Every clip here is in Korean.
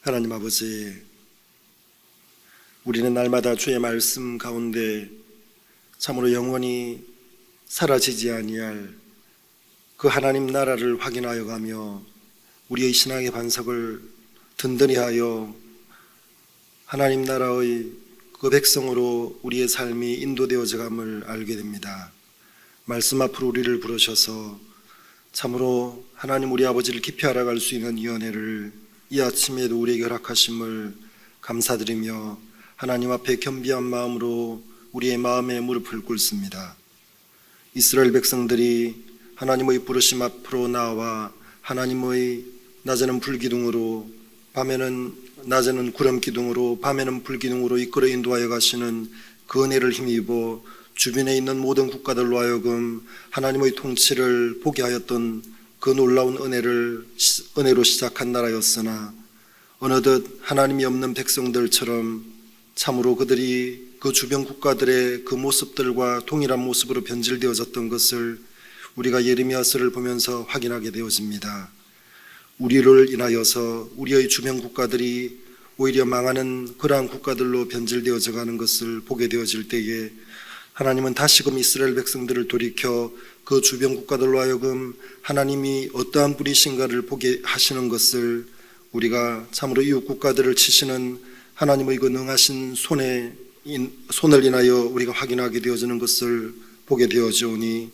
하나님 아버지, 우리는 날마다 주의 말씀 가운데 참으로 영원히 사라지지 아니할 그 하나님 나라를 확인하여 가며 우리의 신앙의 반석을 든든히 하여 하나님 나라의 그 백성으로 우리의 삶이 인도되어져 감을 알게 됩니다. 말씀 앞으로 우리를 부르셔서 참으로 하나님 우리 아버지를 깊이 알아갈 수 있는 이 은혜를 이 아침에도 우리에게 허락하심을 감사드리며 하나님 앞에 겸비한 마음으로 우리의 마음에 무릎을 꿇습니다. 이스라엘 백성들이 하나님의 부르심 앞으로 나와 하나님의 낮에는 불기둥으로 낮에는 구름기둥으로 밤에는 불기둥으로 이끌어 인도하여 가시는 그 은혜를 힘입어 주변에 있는 모든 국가들로 하여금 하나님의 통치를 보게 하였던 그 놀라운 은혜로 시작한 나라였으나 어느덧 하나님이 없는 백성들처럼 참으로 그들이 그 주변 국가들의 그 모습들과 동일한 모습으로 변질되어졌던 것을 우리가 예레미야서를 보면서 확인하게 되어집니다. 우리를 인하여서 우리의 주변 국가들이 오히려 망하는 그러한 국가들로 변질되어져 가는 것을 보게 되어질 때에 하나님은 다시금 이스라엘 백성들을 돌이켜 그 주변 국가들로 하여금 하나님이 어떠한 분이신가를 보게 하시는 것을 우리가 참으로 이웃 국가들을 치시는 하나님의 그 능하신 손을 인하여 우리가 확인하게 되어지는 것을 보게 되어지오니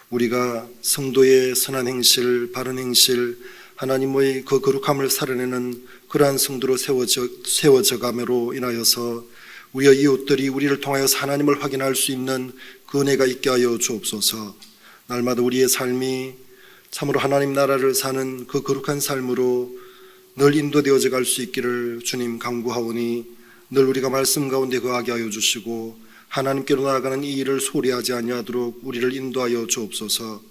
우리가 성도의 선한 행실, 바른 행실, 하나님의 그 거룩함을 살아내는 그러한 성도로 세워져 감으로 인하여서 우리의 이웃들이 우리를 통하여서 하나님을 확인할 수 있는 그 은혜가 있게 하여 주옵소서. 날마다 우리의 삶이 참으로 하나님 나라를 사는 그 거룩한 삶으로 늘 인도되어져 갈 수 있기를 주님 간구하오니 늘 우리가 말씀 가운데 거하게 하여 주시고 하나님께로 나아가는 이 일을 소홀히 하지 아니하도록 우리를 인도하여 주옵소서.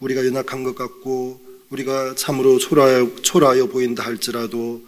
우리가 연약한 것 같고 우리가 참으로 초라하여 보인다 할지라도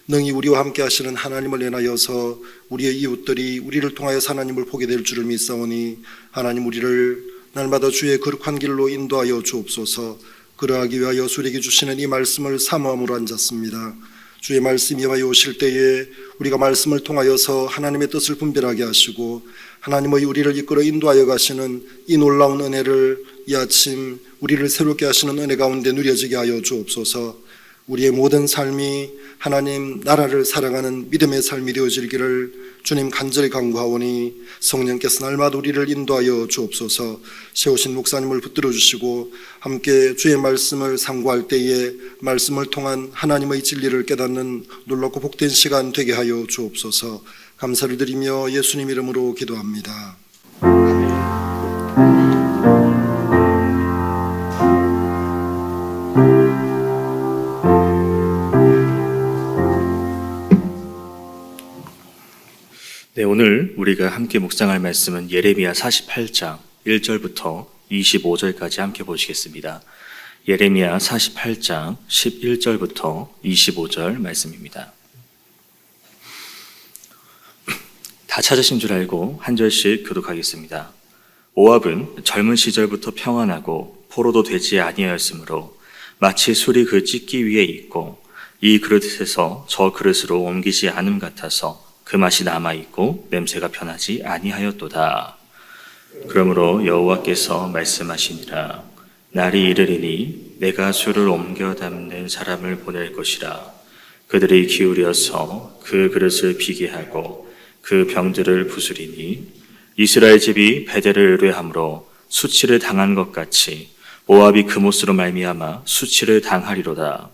능히 우리와 함께 하시는 하나님을 인하여서 우리의 이웃들이 우리를 통하여 하나님을 보게 될 줄을 믿사오니 하나님 우리를 날마다 주의 거룩한 길로 인도하여 주옵소서. 그러하기 위하여 우리에게 주시는 이 말씀을 사모함으로 앉았습니다. 주의 말씀이 와여 오실 때에 우리가 말씀을 통하여서 하나님의 뜻을 분별하게 하시고 하나님의 우리를 이끌어 인도하여 가시는 이 놀라운 은혜를 이 아침 우리를 새롭게 하시는 은혜 가운데 누려지게 하여 주옵소서. 우리의 모든 삶이 하나님 나라를 살아가는 믿음의 삶이 되어지기를 주님 간절히 간구하오니 성령께서 날마다 우리를 인도하여 주옵소서. 세우신 목사님을 붙들어 주시고 함께 주의 말씀을 상고할 때에 말씀을 통한 하나님의 진리를 깨닫는 놀랍고 복된 시간 되게 하여 주옵소서. 감사를 드리며 예수님 이름으로 기도합니다. 네, 오늘 우리가 함께 묵상할 말씀은 예레미야 48장 1절부터 25절까지 함께 보시겠습니다. 예레미야 48장 11절부터 25절 말씀입니다. 다 찾으신 줄 알고 한 절씩 교독하겠습니다. 모압은 젊은 시절부터 평안하고 포로도 되지 아니하였으므로 마치 술이 그 찢기 위에 있고 이 그릇에서 저 그릇으로 옮기지 않음 같아서 그 맛이 남아있고 냄새가 변하지 아니하였도다. 그러므로 여호와께서 말씀하시니라. 날이 이르리니 내가 술을 옮겨 담는 사람을 보낼 것이라. 그들이 기울여서 그 그릇을 비게 하고 그 병들을 부수리니 이스라엘 집이 베델을 의뢰함으로 수치를 당한 것 같이 모압이 그 못으로 말미암아 수치를 당하리로다.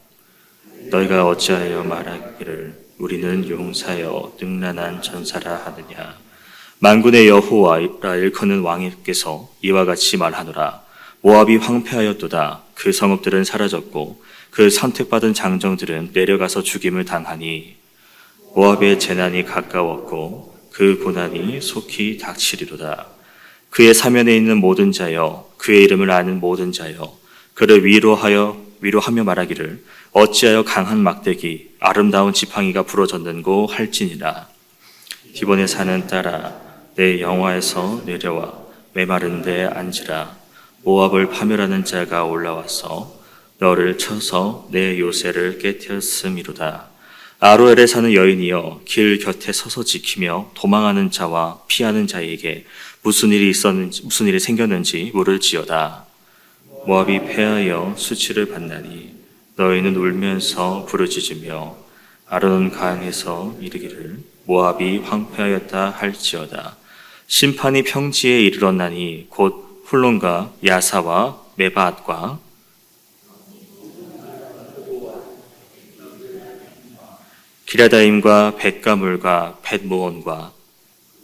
너희가 어찌하여 말하기를 우리는 용사여 능란한 전사라 하느냐. 만군의 여호와라 일컫는 왕께서 이와 같이 말하노라. 모압이 황폐하였도다. 그 성읍들은 사라졌고 그 선택받은 장정들은 내려가서 죽임을 당하니 모압의 재난이 가까웠고 그 고난이 속히 닥치리로다. 그의 사면에 있는 모든 자여, 그의 이름을 아는 모든 자여, 그를 위로하며 말하기를 어찌하여 강한 막대기 아름다운 지팡이가 부러졌는고 할지니라. 기본의 산은 따라 내 영화에서 내려와 메마른 데 앉으라. 모압을 파멸하는 자가 올라와서 너를 쳐서 내 요새를 깨뜨렸음이로다. 아로엘에 사는 여인이여 길 곁에 서서 지키며 도망하는 자와 피하는 자에게 무슨 일이 생겼는지 물을지어다. 모압이 패하여 수치를 받나니 너희는 울면서 부르짖으며 아론 강에서 이르기를 모압이 황폐하였다 할지어다. 심판이 평지에 이르렀나니 곧 훌론과 야사와 메바앗과 기라다임과 벳가물과 벳모온과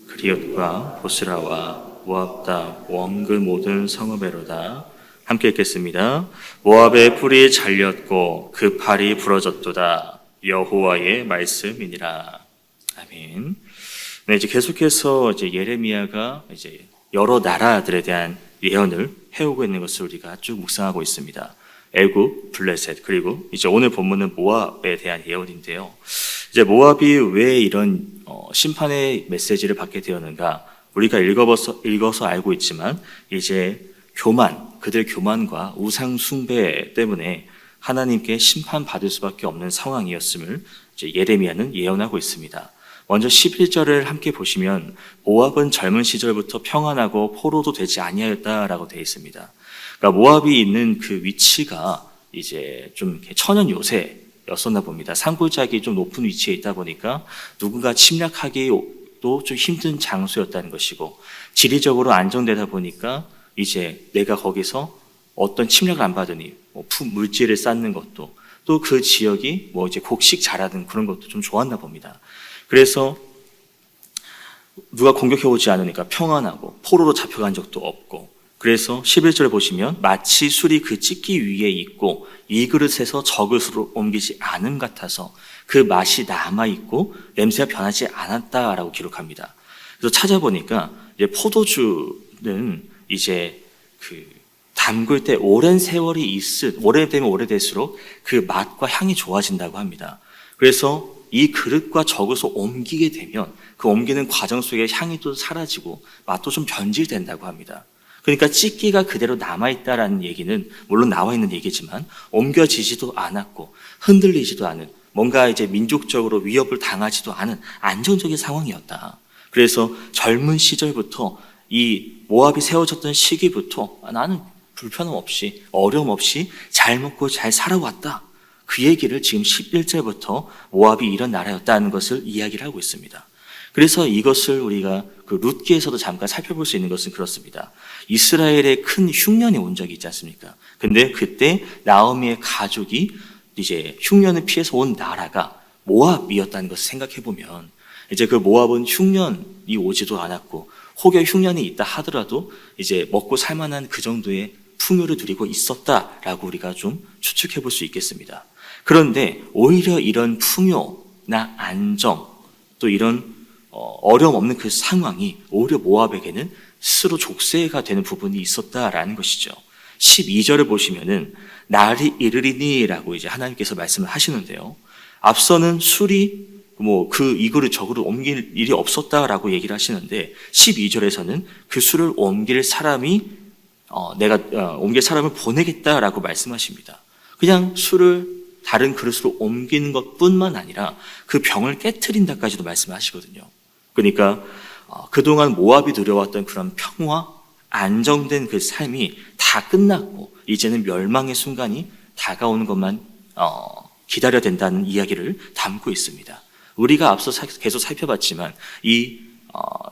그리엇과 보스라와 모압다 원그 모든 성읍에로다. 함께 읽겠습니다. 모압의 풀이 잘렸고 그 팔이 부러졌도다. 여호와의 말씀이니라. 아멘. 네, 이제 계속해서 이제 예레미야가 이제 여러 나라들에 대한 예언을 해오고 있는 것을 우리가 쭉 묵상하고 있습니다. 애굽, 블레셋, 그리고 이제 오늘 본문은 모압에 대한 예언인데요. 이제 모압이 왜 이런 심판의 메시지를 받게 되었는가? 우리가 읽어서 알고 있지만 이제 그들의 교만과 우상 숭배 때문에 하나님께 심판받을 수밖에 없는 상황이었음을 이제 예레미야는 예언하고 있습니다. 먼저 11절을 함께 보시면 모압은 젊은 시절부터 평안하고 포로도 되지 아니하였다라고 되어 있습니다. 그러니까 모압이 있는 그 위치가 이제 좀 천연 요새였었나 봅니다. 산골짜기 좀 높은 위치에 있다 보니까 누군가 침략하기도 좀 힘든 장소였다는 것이고, 지리적으로 안정되다 보니까 이제 내가 거기서 어떤 침략을 안 받으니 물질을 쌓는 것도, 또 그 지역이 이제 곡식 자라는 그런 것도 좀 좋았나 봅니다. 그래서 누가 공격해 오지 않으니까 평안하고 포로로 잡혀간 적도 없고, 그래서 11절 보시면 마치 술이 그 찢기 위에 있고 이 그릇에서 저 그릇으로 옮기지 않음 같아서 그 맛이 남아있고 냄새가 변하지 않았다라고 기록합니다. 그래서 찾아보니까 이제 포도주는 이제 담글 때 오래되면 오래될수록 그 맛과 향이 좋아진다고 합니다. 그래서 이 그릇과 저그릇을 옮기게 되면 그 옮기는 과정 속에 향이 또 사라지고 맛도 좀 변질된다고 합니다. 그러니까 찢기가 그대로 남아있다라는 얘기는 물론 나와 있는 얘기지만 옮겨지지도 않았고 흔들리지도 않은, 뭔가 이제 민족적으로 위협을 당하지도 않은 안정적인 상황이었다. 그래서 젊은 시절부터 이 모압이 세워졌던 시기부터 나는 불편함 없이 어려움 없이 잘 먹고 잘 살아왔다. 그 얘기를 지금 11절부터 모압이 이런 나라였다는 것을 이야기를 하고 있습니다. 그래서 이것을 우리가 그 룻기에서도 잠깐 살펴볼 수 있는 것은 그렇습니다. 이스라엘에 큰 흉년이 온 적이 있지 않습니까? 근데 그때 나오미의 가족이 이제 흉년을 피해서 온 나라가 모압이었다는 것을 생각해 보면, 이제 그 모압은 흉년이 오지도 않았고 혹여 흉년이 있다 하더라도 이제 먹고 살만한 그 정도의 풍요를 누리고 있었다라고 우리가 좀 추측해 볼 수 있겠습니다. 그런데 오히려 이런 풍요나 안정, 또 이런 어려움 없는 그 상황이 오히려 모압에게는 스스로 족쇄가 되는 부분이 있었다라는 것이죠. 12절을 보시면은 날이 이르리니라고 이제 하나님께서 말씀을 하시는데요. 앞서는 술이 이 그릇 저 그릇 옮길 일이 없었다라고 얘기를 하시는데 12절에서는 그 술을 옮길 사람이 내가 옮길 사람을 보내겠다라고 말씀하십니다. 그냥 술을 다른 그릇으로 옮기는 것뿐만 아니라 그 병을 깨트린다까지도 말씀하시거든요. 그러니까 그동안 모압이 누려왔던 그런 평화, 안정된 그 삶이 다 끝났고 이제는 멸망의 순간이 다가오는 것만 기다려야 된다는 이야기를 담고 있습니다. 우리가 앞서 계속 살펴봤지만 이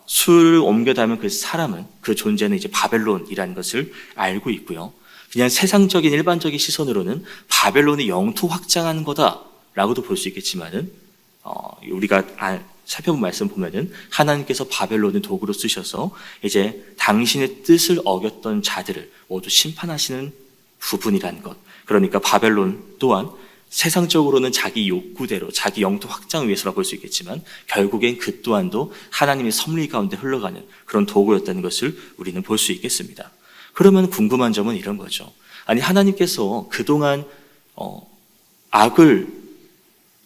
술을 옮겨 담은 그 사람은, 그 존재는 이제 바벨론이라는 것을 알고 있고요. 그냥 세상적인 일반적인 시선으로는 바벨론의 영토 확장하는 거다라고도 볼 수 있겠지만은 우리가 살펴본 말씀 보면은 하나님께서 바벨론을 도구로 쓰셔서 이제 당신의 뜻을 어겼던 자들을 모두 심판하시는 부분이라는 것. 그러니까 바벨론 또한 세상적으로는 자기 욕구대로 자기 영토 확장 위해서라고 볼 수 있겠지만 결국엔 그 또한도 하나님의 섭리 가운데 흘러가는 그런 도구였다는 것을 우리는 볼 수 있겠습니다. 그러면 궁금한 점은 이런 거죠. 아니, 하나님께서 그동안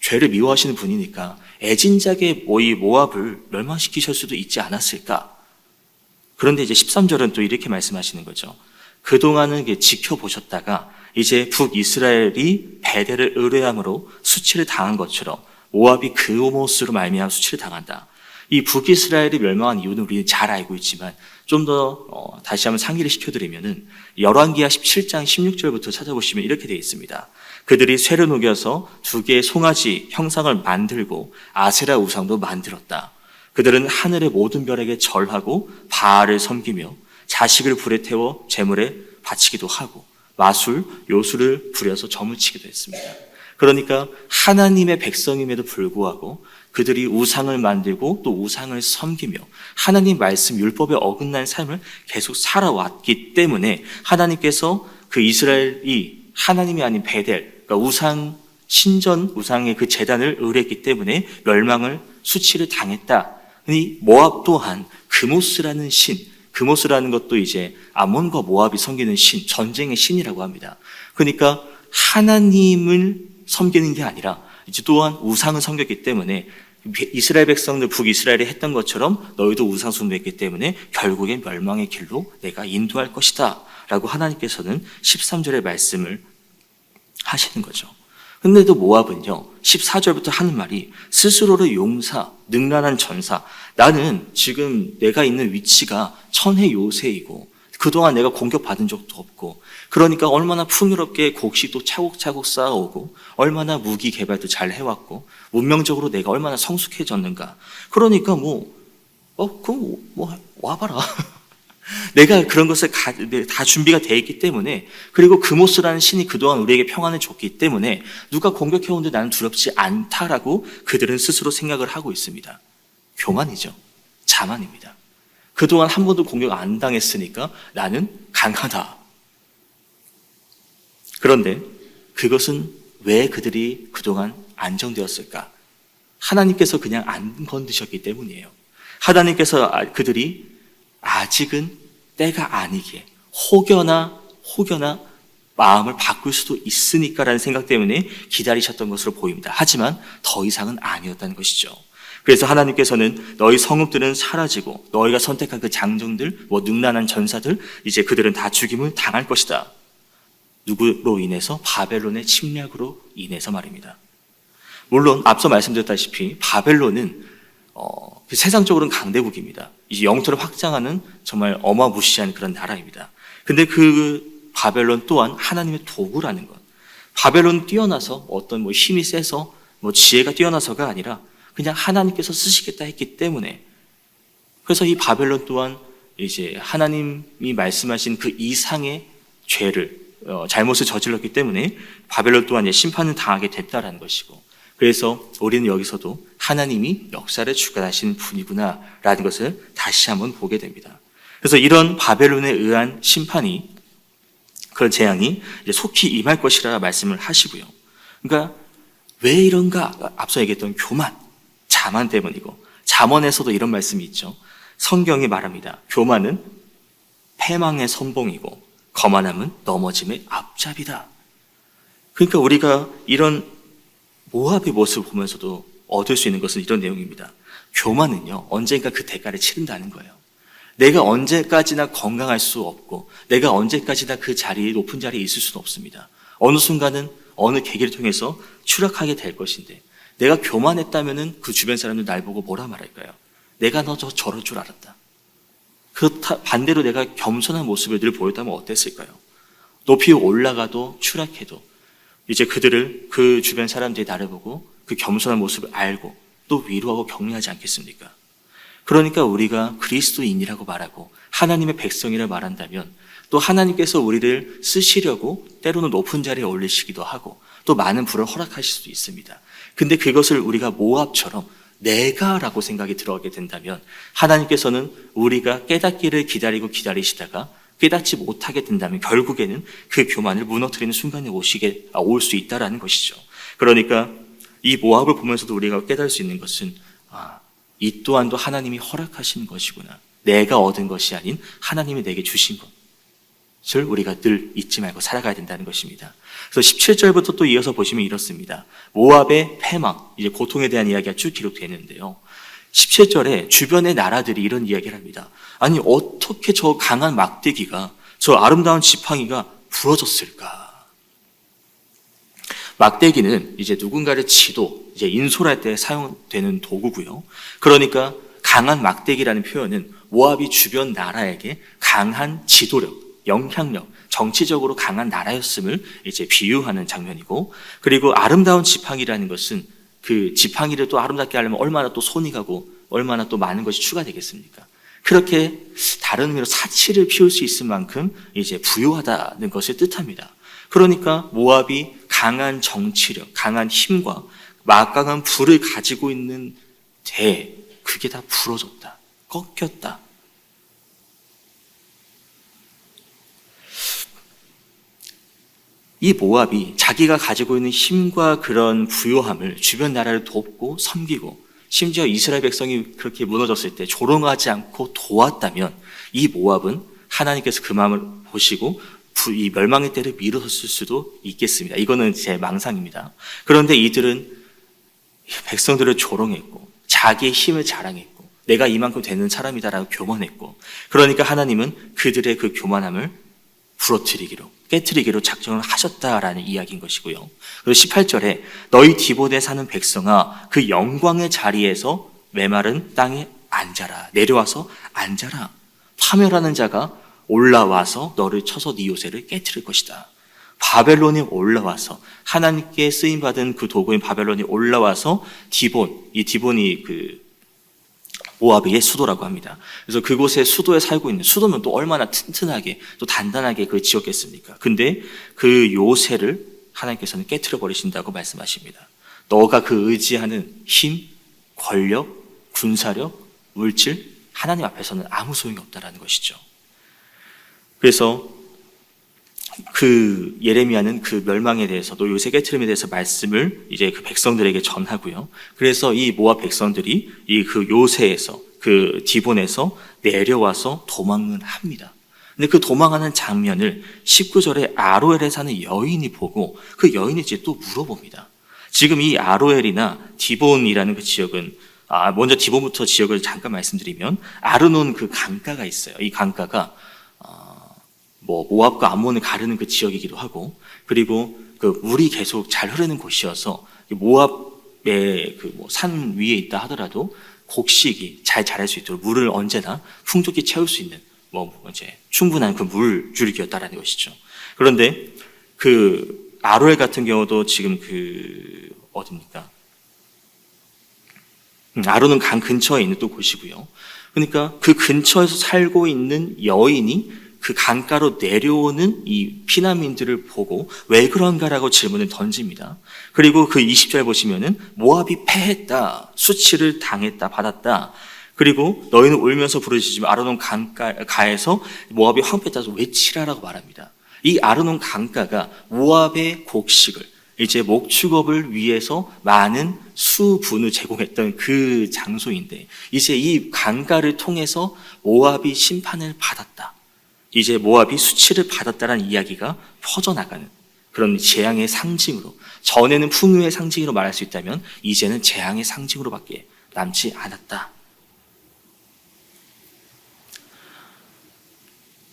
죄를 미워하시는 분이니까 애진작의 이 모압을 멸망시키실 수도 있지 않았을까? 그런데 이제 13절은 또 이렇게 말씀하시는 거죠. 그동안은 지켜보셨다가 이제 북이스라엘이 베델을 의뢰함으로 수치를 당한 것처럼 모압이 그모스로 말미암아 수치를 당한다. 이 북이스라엘이 멸망한 이유는 우리는 잘 알고 있지만 좀 더 다시 한번 상기를 시켜드리면은 열왕기하 17장 16절부터 찾아보시면 이렇게 되어 있습니다. 그들이 쇠를 녹여서 2개의 송아지 형상을 만들고 아세라 우상도 만들었다. 그들은 하늘의 모든 별에게 절하고 바알을 섬기며 자식을 불에 태워 제물에 바치기도 하고 마술, 요술을 부려서 점을 치기도 했습니다. 그러니까 하나님의 백성임에도 불구하고 그들이 우상을 만들고 또 우상을 섬기며 하나님 말씀 율법에 어긋난 삶을 계속 살아왔기 때문에 하나님께서 그 이스라엘이 하나님이 아닌 베델, 그러니까 우상 신전 우상의 그 제단을 의뢰했기 때문에 멸망을 수치를 당했다. 이 모압 또한 그모스라는 신, 그모스라는 것도 이제 암몬과 모압이 섬기는 신, 전쟁의 신이라고 합니다. 그러니까 하나님을 섬기는 게 아니라 이제 또한 우상을 섬겼기 때문에 이스라엘 백성들 북이스라엘이 했던 것처럼 너희도 우상 숭배했기 때문에 결국엔 멸망의 길로 내가 인도할 것이다 라고 하나님께서는 13절의 말씀을 하시는 거죠. 근데도 모압은요 14절부터 하는 말이 스스로를 용사, 능란한 전사, 나는 지금 내가 있는 위치가 천해 요새이고 그동안 내가 공격받은 적도 없고 그러니까 얼마나 풍요롭게 곡식도 차곡차곡 쌓아오고 얼마나 무기 개발도 잘 해왔고 문명적으로 내가 얼마나 성숙해졌는가. 그러니까 그럼 와봐라. 내가 그런 것을 다 준비가 되어 있기 때문에 그리고 그모스라는 신이 그동안 우리에게 평안을 줬기 때문에 누가 공격해오는데 나는 두렵지 않다라고 그들은 스스로 생각을 하고 있습니다. 교만이죠. 자만입니다. 그동안 한 번도 공격 안 당했으니까 나는 강하다. 그런데 그것은 왜 그들이 그동안 안정되었을까? 하나님께서 그냥 안 건드셨기 때문이에요. 하나님께서 그들이 아직은 때가 아니기에 혹여나 마음을 바꿀 수도 있으니까라는 생각 때문에 기다리셨던 것으로 보입니다. 하지만 더 이상은 아니었다는 것이죠. 그래서 하나님께서는 너희 성읍들은 사라지고 너희가 선택한 그 장정들, 능란한 전사들 이제 그들은 다 죽임을 당할 것이다. 누구로 인해서? 바벨론의 침략으로 인해서 말입니다. 물론 앞서 말씀드렸다시피 바벨론은 세상적으로는 강대국입니다. 이제 영토를 확장하는 정말 어마무시한 그런 나라입니다. 근데 그 바벨론 또한 하나님의 도구라는 것. 바벨론 뛰어나서 어떤 힘이 세서 지혜가 뛰어나서가 아니라 그냥 하나님께서 쓰시겠다 했기 때문에 그래서 이 바벨론 또한 이제 하나님이 말씀하신 그 이상의 죄를 잘못을 저질렀기 때문에 바벨론 또한 심판을 당하게 됐다라는 것이고 그래서 우리는 여기서도 하나님이 역사를 주관하시는 분이구나라는 것을 다시 한번 보게 됩니다. 그래서 이런 바벨론에 의한 심판이 그런 재앙이 이제 속히 임할 것이라 말씀을 하시고요. 그러니까 왜 이런가? 앞서 얘기했던 교만, 자만 때문이고 잠언에서도 이런 말씀이 있죠. 성경이 말합니다. 교만은 패망의 선봉이고 거만함은 넘어짐의 앞잡이다. 그러니까 우리가 이런 모압의 모습을 보면서도 얻을 수 있는 것은 이런 내용입니다. 교만은요, 언젠가 그 대가를 치른다는 거예요. 내가 언제까지나 건강할 수 없고, 내가 언제까지나 그 자리에, 높은 자리에 있을 수는 없습니다. 어느 순간은 어느 계기를 통해서 추락하게 될 것인데, 내가 교만했다면은 그 주변 사람들 날 보고 뭐라 말할까요? 내가 너 저럴 줄 알았다. 반대로 내가 겸손한 모습을 늘 보였다면 어땠을까요? 높이 올라가도 추락해도 이제 그 주변 사람들이 나를 보고 그 겸손한 모습을 알고 또 위로하고 격려하지 않겠습니까? 그러니까 우리가 그리스도인이라고 말하고 하나님의 백성이라 말한다면 또 하나님께서 우리를 쓰시려고 때로는 높은 자리에 올리시기도 하고 또 많은 부를 허락하실 수도 있습니다. 근데 그것을 우리가 모압처럼 내가라고 생각이 들어가게 된다면 하나님께서는 우리가 깨닫기를 기다리시다가 깨닫지 못하게 된다면 결국에는 그 교만을 무너뜨리는 순간이 올 수 있다라는 것이죠. 그러니까 이 모압을 보면서도 우리가 깨달을 수 있는 것은 이 또한도 하나님이 허락하신 것이구나. 내가 얻은 것이 아닌 하나님이 내게 주신 것을 우리가 늘 잊지 말고 살아가야 된다는 것입니다. 그래서 17절부터 또 이어서 보시면 이렇습니다. 모압의 패망, 이제 고통에 대한 이야기가 쭉 기록되는데요. 17절에 주변의 나라들이 이런 이야기를 합니다. 아니 어떻게 저 강한 막대기가 저 아름다운 지팡이가 부러졌을까? 막대기는 이제 누군가를 이제 인솔할 때 사용되는 도구고요. 그러니까 강한 막대기라는 표현은 모압이 주변 나라에게 강한 지도력, 영향력, 정치적으로 강한 나라였음을 이제 비유하는 장면이고, 그리고 아름다운 지팡이라는 것은 그 지팡이를 또 아름답게 하려면 얼마나 또 손이 가고 얼마나 또 많은 것이 추가되겠습니까? 그렇게 다른 의미로 사치를 피울 수 있을 만큼 이제 부유하다는 것을 뜻합니다. 그러니까 모압이 강한 정치력, 강한 힘과 막강한 불을 가지고 있는데 그게 다 부러졌다, 꺾였다. 이 모압이 자기가 가지고 있는 힘과 그런 부요함을 주변 나라를 돕고 섬기고 심지어 이스라엘 백성이 그렇게 무너졌을 때 조롱하지 않고 도왔다면 이 모압은 하나님께서 그 마음을 보시고 이 멸망의 때를 미뤘을 수도 있겠습니다. 이거는 제 망상입니다. 그런데 이들은 백성들을 조롱했고 자기의 힘을 자랑했고 내가 이만큼 되는 사람이다라고 교만했고, 그러니까 하나님은 그들의 그 교만함을 깨트리기로 작정을 하셨다라는 이야기인 것이고요. 그리고 18절에 너희 디봇에 사는 백성아 그 영광의 자리에서 메마른 땅에 앉아라. 내려와서 앉아라. 파멸하는 자가 올라와서 너를 쳐서 네 요새를 깨트릴 것이다. 바벨론이 올라와서 하나님께 쓰임받은 그 도구인 바벨론이 올라와서 이 디본이 그 모압의 수도라고 합니다. 그래서 그곳에 수도에 살고 있는, 수도면 또 얼마나 튼튼하게 또 단단하게 그걸 지었겠습니까? 근데 그 요새를 하나님께서는 깨트려 버리신다고 말씀하십니다. 너가 그 의지하는 힘, 권력, 군사력, 물질, 하나님 앞에서는 아무 소용이 없다라는 것이죠. 그래서 그 예레미야는 그 멸망에 대해서 또 요새 깨트림에 대해서 말씀을 이제 그 백성들에게 전하고요. 그래서 이 모압 백성들이 이 그 요새에서 그 디본에서 내려와서 도망을 합니다. 근데 그 도망하는 장면을 19절에 아로엘에 사는 여인이 보고 그 여인이 이제 또 물어봅니다. 지금 이 아로엘이나 디본이라는 그 지역은 먼저 디본부터 지역을 잠깐 말씀드리면 아르논 그 강가가 있어요. 이 강가가 모압과 암몬을 가르는 그 지역이기도 하고, 그리고 그 물이 계속 잘 흐르는 곳이어서 모압의 그 산 위에 있다 하더라도 곡식이 잘 자랄 수 있도록 물을 언제나 풍족히 채울 수 있는 이제 충분한 그 물줄기였다라는 것이죠. 그런데 그 아로엘 같은 경우도 지금 그 어디입니까? 아로는 강 근처에 있는 또 곳이고요. 그러니까 그 근처에서 살고 있는 여인이 그 강가로 내려오는 이 피난민들을 보고 왜 그런가라고 질문을 던집니다. 그리고 그 20절 보시면은 모압이 패했다, 수치를 당했다, 받았다. 그리고 너희는 울면서 부르짖으며 아르논 강가에서 모압이 황폐했다고 외치라라고 말합니다. 이 아르논 강가가 모압의 곡식을 이제 목축업을 위해서 많은 수분을 제공했던 그 장소인데, 이제 이 강가를 통해서 모압이 심판을 받았다. 이제 모압이 수치를 받았다는 이야기가 퍼져나가는 그런 재앙의 상징으로, 전에는 풍요의 상징으로 말할 수 있다면 이제는 재앙의 상징으로밖에 남지 않았다.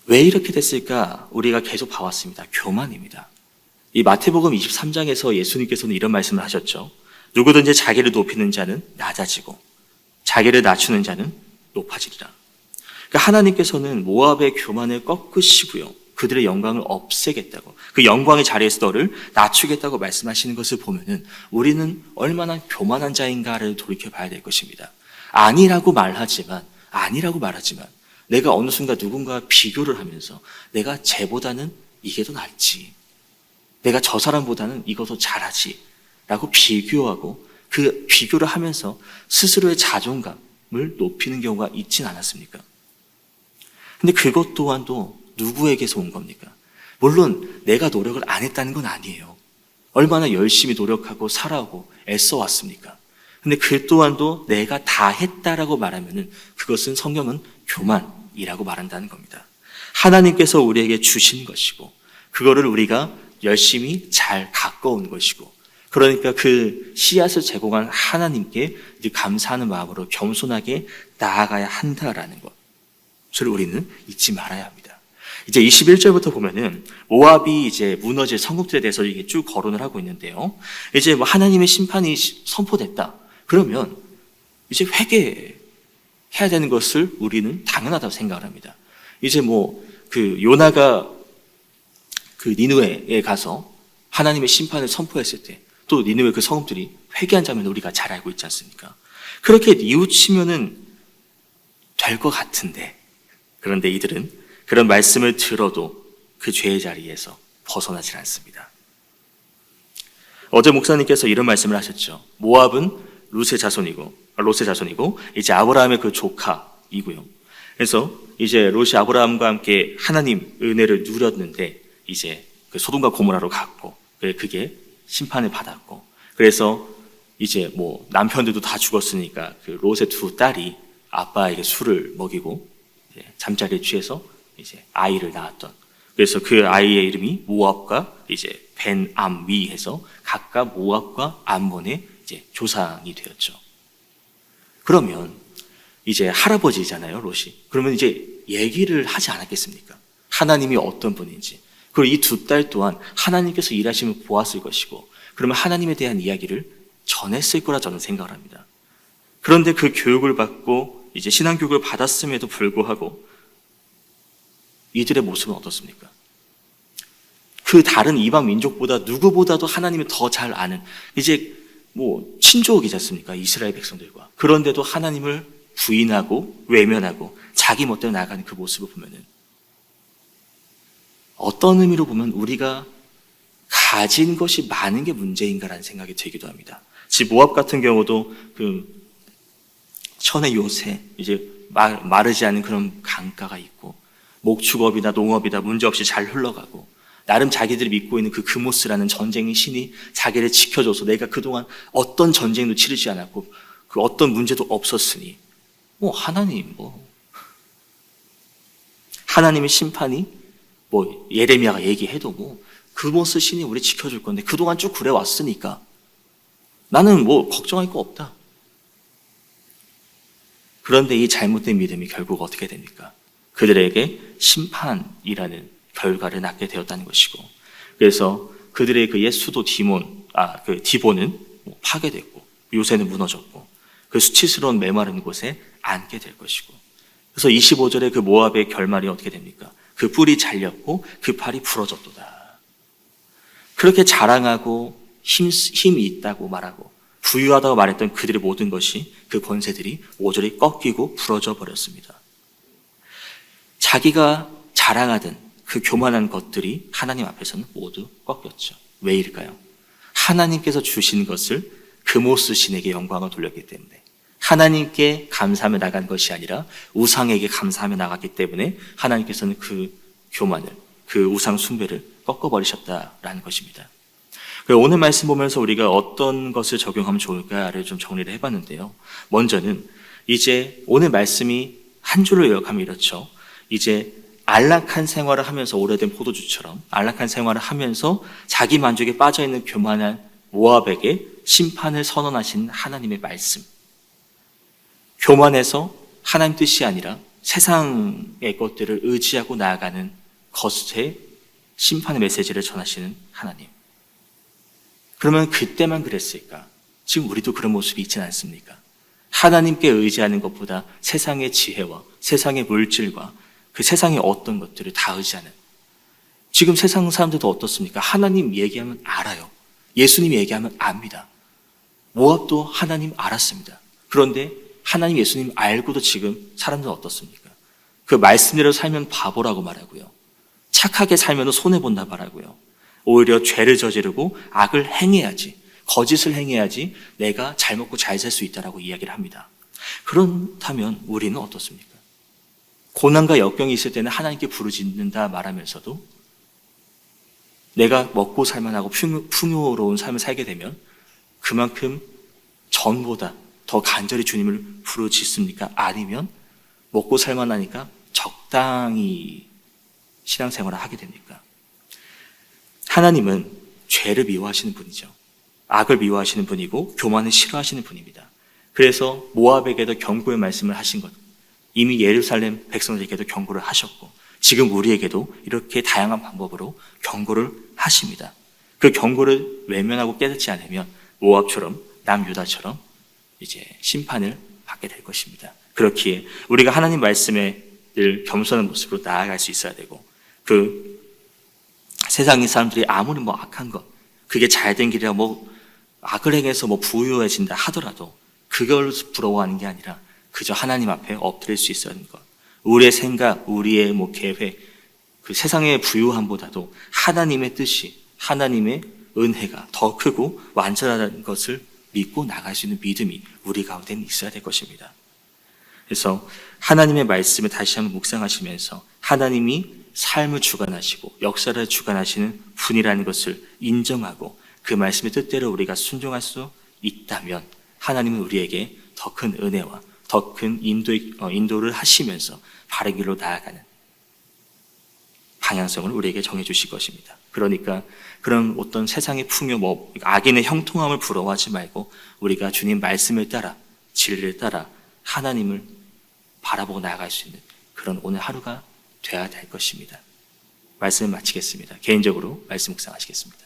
왜 이렇게 됐을까? 우리가 계속 봐왔습니다. 교만입니다. 이 마태복음 23장에서 예수님께서는 이런 말씀을 하셨죠. 누구든지 자기를 높이는 자는 낮아지고 자기를 낮추는 자는 높아지리라. 그러니까 하나님께서는 모압의 교만을 꺾으시고요, 그들의 영광을 없애겠다고, 그 영광의 자리에서 너를 낮추겠다고 말씀하시는 것을 보면은 우리는 얼마나 교만한 자인가를 돌이켜 봐야 될 것입니다. 아니라고 말하지만 내가 어느 순간 누군가와 비교를 하면서 내가 쟤보다는 이게 더 낫지, 내가 저 사람보다는 이거 더 잘하지 라고 비교하고 그 비교를 하면서 스스로의 자존감을 높이는 경우가 있진 않았습니까? 근데 그것 또한도 누구에게서 온 겁니까? 물론 내가 노력을 안 했다는 건 아니에요. 얼마나 열심히 노력하고 살아오고 애써 왔습니까? 근데 그 또한도 내가 다 했다라고 말하면은 그것은 성경은 교만이라고 말한다는 겁니다. 하나님께서 우리에게 주신 것이고 그거를 우리가 열심히 잘 가꿔온 것이고, 그러니까 그 씨앗을 제공한 하나님께 감사하는 마음으로 겸손하게 나아가야 한다라는 것. 그래서 우리는 잊지 말아야 합니다. 이제 21절부터 보면은 모압이 이제 무너질 성국들에 대해서 이게 쭉 거론을 하고 있는데요. 이제 뭐 하나님의 심판이 선포됐다. 그러면 이제 회개해야 되는 것을 우리는 당연하다고 생각을 합니다. 이제 뭐 그 요나가 그 니느웨에 가서 하나님의 심판을 선포했을 때 또 니느웨 그 성읍들이 회개한 장면을 우리가 잘 알고 있지 않습니까? 그렇게 뉘우치면은 될 것 같은데, 그런데 이들은 그런 말씀을 들어도 그 죄의 자리에서 벗어나질 않습니다. 어제 목사님께서 이런 말씀을 하셨죠. 모압은 롯의 자손이고 이제 아브라함의 그 조카이고요. 그래서 이제 롯이 아브라함과 함께 하나님 은혜를 누렸는데 이제 그 소돔과 고모라로 갔고 그게 심판을 받았고, 그래서 이제 뭐 남편들도 다 죽었으니까 그 롯의 두 딸이 아빠에게 술을 먹이고 잠자리에 취해서 이제 아이를 낳았던, 그래서 그 아이의 이름이 모압과 이제 벤암위 해서 각각 모압과 암몬의 이제 조상이 되었죠. 그러면 이제 할아버지잖아요, 롯이. 그러면 이제 얘기를 하지 않았겠습니까? 하나님이 어떤 분인지. 그리고 이 두 딸 또한 하나님께서 일하심을 보았을 것이고, 그러면 하나님에 대한 이야기를 전했을 거라 저는 생각을 합니다. 그런데 그 교육을 받고 이제 신앙교육을 받았음에도 불구하고 이들의 모습은 어떻습니까? 그 다른 이방 민족보다 누구보다도 하나님을 더 잘 아는, 이제 뭐 친족이지 않습니까? 이스라엘 백성들과. 그런데도 하나님을 부인하고 외면하고 자기 멋대로 나아가는 그 모습을 보면은 어떤 의미로 보면 우리가 가진 것이 많은 게 문제인가라는 생각이 들기도 합니다. 지금 모압 같은 경우도 그 천의 요새, 이제 마르지 않은 그런 강가가 있고 목축업이나 농업이나 문제없이 잘 흘러가고, 나름 자기들이 믿고 있는 그 그모스라는 전쟁의 신이 자기를 지켜줘서 내가 그동안 어떤 전쟁도 치르지 않았고 그 어떤 문제도 없었으니 하나님의 심판이 뭐 예레미야가 얘기해도 뭐 그모스 신이 우리 지켜줄 건데 그동안 쭉 그래 왔으니까 나는 뭐 걱정할 거 없다. 그런데 이 잘못된 믿음이 결국 어떻게 됩니까? 그들에게 심판이라는 결과를 낳게 되었다는 것이고, 그래서 그들의 그 옛 수도 디본은 파괴됐고 요새는 무너졌고 그 수치스러운 메마른 곳에 앉게 될 것이고, 그래서 25절에 그 모압의 결말이 어떻게 됩니까? 그 뿔이 잘렸고 그 팔이 부러졌도다. 그렇게 자랑하고 힘이 있다고 말하고 부유하다고 말했던 그들의 모든 것이, 그 권세들이 모조리 꺾이고 부러져 버렸습니다. 자기가 자랑하던 그 교만한 것들이 하나님 앞에서는 모두 꺾였죠. 왜일까요? 하나님께서 주신 것을 그모스 신에게 영광을 돌렸기 때문에, 하나님께 감사하며 나간 것이 아니라 우상에게 감사하며 나갔기 때문에 하나님께서는 그 교만을, 그 우상 숭배를 꺾어버리셨다라는 것입니다. 오늘 말씀 보면서 우리가 어떤 것을 적용하면 좋을까를 좀 정리를 해봤는데요. 먼저는 이제 오늘 말씀이 한 줄로 요약하면 이렇죠. 이제 안락한 생활을 하면서, 오래된 포도주처럼 안락한 생활을 하면서 자기 만족에 빠져있는 교만한 모압에게 심판을 선언하신 하나님의 말씀. 교만해서 하나님 뜻이 아니라 세상의 것들을 의지하고 나아가는 것에 심판의 메시지를 전하시는 하나님. 그러면 그때만 그랬을까? 지금 우리도 그런 모습이 있지는 않습니까? 하나님께 의지하는 것보다 세상의 지혜와 세상의 물질과 그 세상의 어떤 것들을 다 의지하는, 지금 세상 사람들도 어떻습니까? 하나님 얘기하면 알아요. 예수님 얘기하면 압니다. 모압도 하나님 알았습니다. 그런데 하나님 예수님 알고도 지금 사람들은 어떻습니까? 그 말씀대로 살면 바보라고 말하고요. 착하게 살면 손해본다 말하고요. 오히려 죄를 저지르고 악을 행해야지, 거짓을 행해야지 내가 잘 먹고 잘 살 수 있다라고 이야기를 합니다. 그렇다면 우리는 어떻습니까? 고난과 역경이 있을 때는 하나님께 부르짖는다 말하면서도 내가 먹고 살만하고 풍요로운 삶을 살게 되면 그만큼 전보다 더 간절히 주님을 부르짖습니까? 아니면 먹고 살만하니까 적당히 신앙생활을 하게 됩니까? 하나님은 죄를 미워하시는 분이죠. 악을 미워하시는 분이고 교만을 싫어하시는 분입니다. 그래서 모압에게도 경고의 말씀을 하신 것, 이미 예루살렘 백성들에게도 경고를 하셨고 지금 우리에게도 이렇게 다양한 방법으로 경고를 하십니다. 그 경고를 외면하고 깨닫지 않으면 모압처럼 남유다처럼 이제 심판을 받게 될 것입니다. 그렇기에 우리가 하나님 말씀에 늘 겸손한 모습으로 나아갈 수 있어야 되고, 그 세상의 사람들이 아무리 악한 것, 그게 잘된 길이라 악을 행해서 부유해진다 하더라도 그걸 부러워하는 게 아니라 그저 하나님 앞에 엎드릴 수 있어야 하는 것. 우리의 생각, 우리의 계획, 그 세상의 부유함보다도 하나님의 뜻이, 하나님의 은혜가 더 크고 완전하다는 것을 믿고 나갈 수 있는 믿음이 우리 가운데 있어야 될 것입니다. 그래서 하나님의 말씀을 다시 한번 묵상하시면서 하나님이 삶을 주관하시고 역사를 주관하시는 분이라는 것을 인정하고 그 말씀의 뜻대로 우리가 순종할 수 있다면 하나님은 우리에게 더 큰 은혜와 더 큰 인도를 하시면서 바른 길로 나아가는 방향성을 우리에게 정해주실 것입니다. 그러니까 그런 어떤 세상의 풍요, 악인의 형통함을 부러워하지 말고 우리가 주님 말씀을 따라, 진리를 따라 하나님을 바라보고 나아갈 수 있는 그런 오늘 하루가 되어야 될 것입니다. 말씀을 마치겠습니다. 개인적으로 말씀 묵상하시겠습니다.